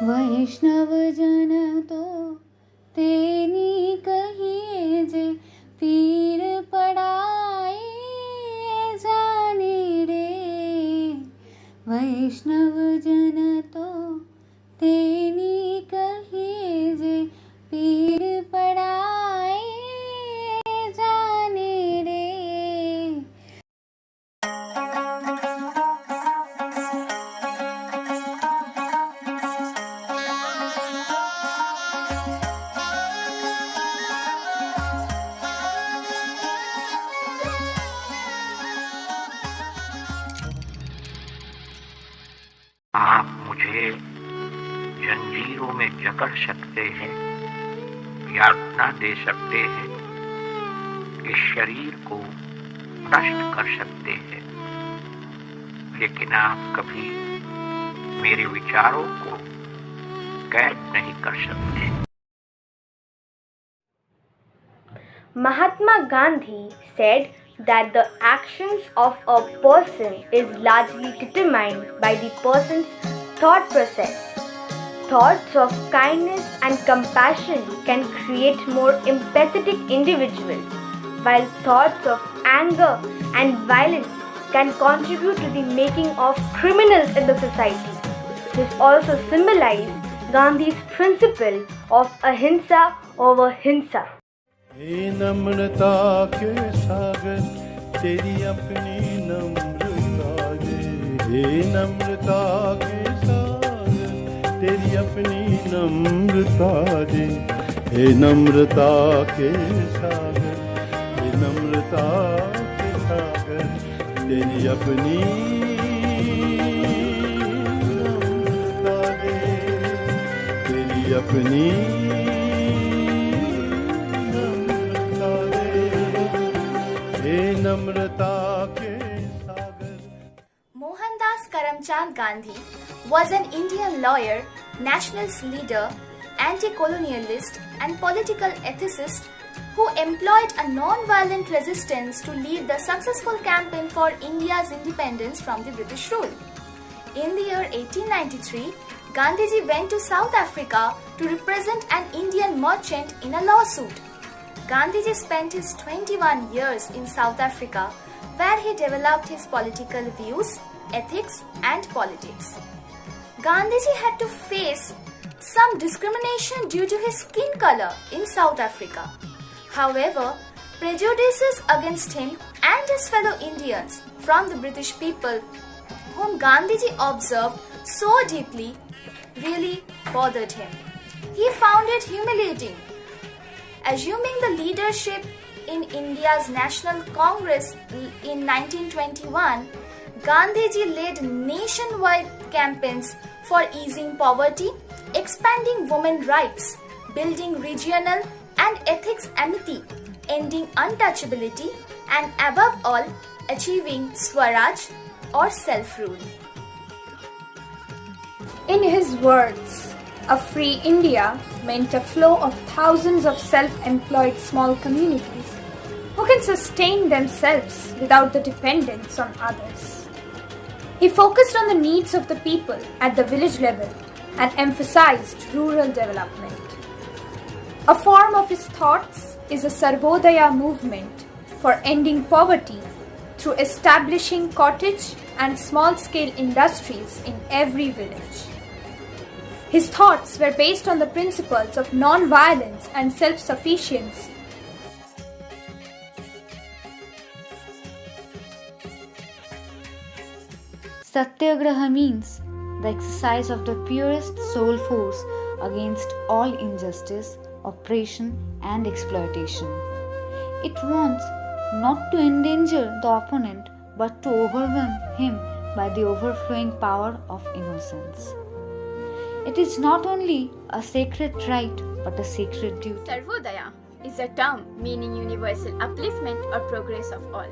वैष्णव जन तो तेनी कहिए जे पीर पड़ाए जाने रे। वैष्णव जन तो तेनी कहिए जे पीर पड़ाए जाने रे। आप मुझे जंजीरों में जकड़ सकते हैं, यातना दे सकते हैं, इस शरीर को नष्ट कर सकते हैं, लेकिन आप कभी मेरे विचारों को कैद नहीं कर सकते। Mahatma Gandhi said that the actions of a person is largely determined by the person's thought process. Thoughts of kindness and compassion can create more empathetic individuals, while thoughts of anger and violence can contribute to the making of criminals in the society. This also symbolized Gandhi's principle of ahimsa over hinsa. हे नम्रता के सागर तेरी अपनी नम्रता दे। हे नम्रता के सागर तेरी अपनी नम्रता दे। हे नम्रता के सागर, हे नम्रता के सागर तेरी अपनी नम्रता दे। तेरी अपनी Mohandas Karamchand Gandhi was an Indian lawyer, nationalist leader, anti-colonialist and political ethicist who employed a non-violent resistance to lead the successful campaign for India's independence from the British rule. In the year 1893, Gandhiji went to South Africa to represent an Indian merchant in a lawsuit. Gandhiji spent his 21 years in South Africa, where he developed his political views, ethics and politics. Gandhiji had to face some discrimination due to his skin color in South Africa. However, prejudices against him and his fellow Indians from the British people, whom Gandhiji observed so deeply, really bothered him. He found it humiliating. Assuming the leadership in India's National Congress in 1921, Gandhiji led nationwide campaigns for easing poverty, expanding women's rights, building regional and ethics amity, ending untouchability, and above all, achieving Swaraj or self-rule. In his words, a free India meant a flow of thousands of self-employed small communities who can sustain themselves without the dependence on others. He focused on the needs of the people at the village level and emphasized rural development. A form of his thoughts is a Sarvodaya movement for ending poverty through establishing cottage and small-scale industries in every village. His thoughts were based on the principles of non-violence and self-sufficiency. Satyagraha means the exercise of the purest soul force against all injustice, oppression and exploitation. It wants not to endanger the opponent but to overwhelm him by the overflowing power of innocence. It is not only a sacred right but a sacred duty. Sarvodaya is a term meaning universal upliftment or progress of all.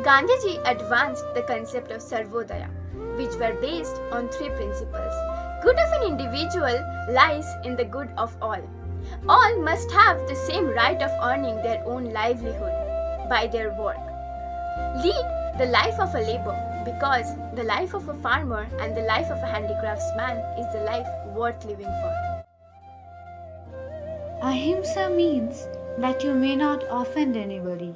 Gandhiji advanced the concept of Sarvodaya, which were based on three principles. Good of an individual lies in the good of all. All must have the same right of earning their own livelihood by their work. Lead the life of a labor because the life of a farmer and the life of a handicraftsman is the life worth living for. Ahimsa means that you may not offend anybody.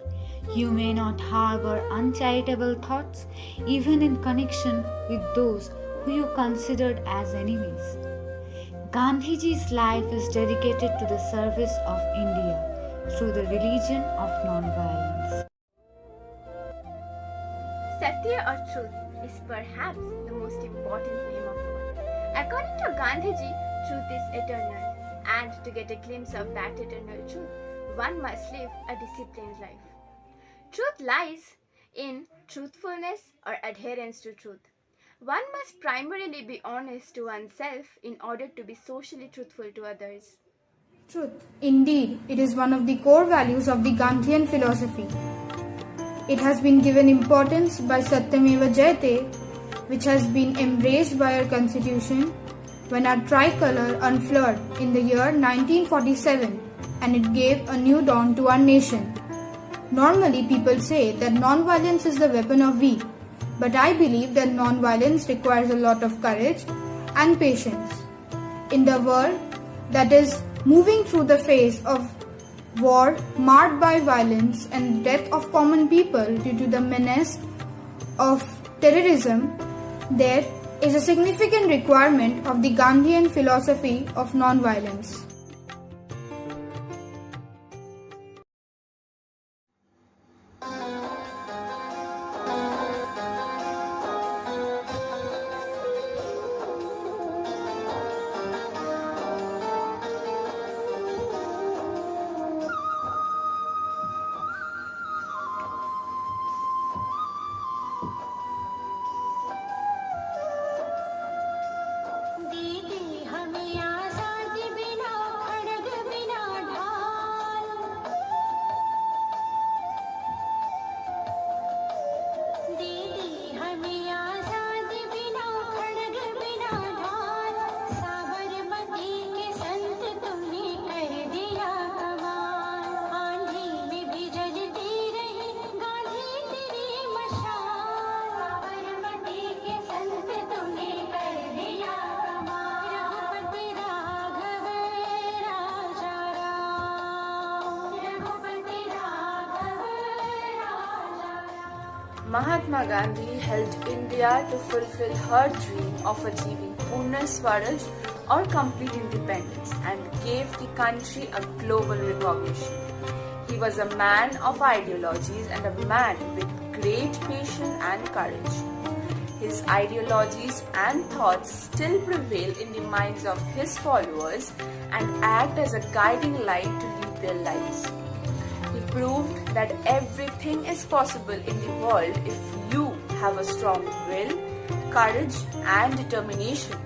You may not harbor uncharitable thoughts, even in connection with those who you considered as enemies. Gandhiji's life is dedicated to the service of India through the religion of non-violence. Satya or truth is perhaps the most important name of all. According to Gandhiji, truth is eternal, and to get a glimpse of that eternal truth, one must live a disciplined life. Truth lies in truthfulness or adherence to truth. One must primarily be honest to oneself in order to be socially truthful to others. Truth, indeed, it is one of the core values of the Gandhian philosophy. It has been given importance by Satyameva Jayate, which has been embraced by our constitution when our tricolour unfurled in the year 1947, and it gave a new dawn to our nation. Normally, people say that non-violence is the weapon of weak, but I believe that non-violence requires a lot of courage and patience. In the world that is moving through the phase of war marred by violence and death of common people due to the menace of terrorism, there is a significant requirement of the Gandhian philosophy of non-violence. Mahatma Gandhi helped India to fulfill her dream of achieving Purna Swaraj or complete independence and gave the country a global recognition. He was a man of ideologies and a man with great patience and courage. His ideologies and thoughts still prevail in the minds of his followers and act as a guiding light to lead their lives. He proved that everything is possible in the world if you have a strong will, courage, and determination.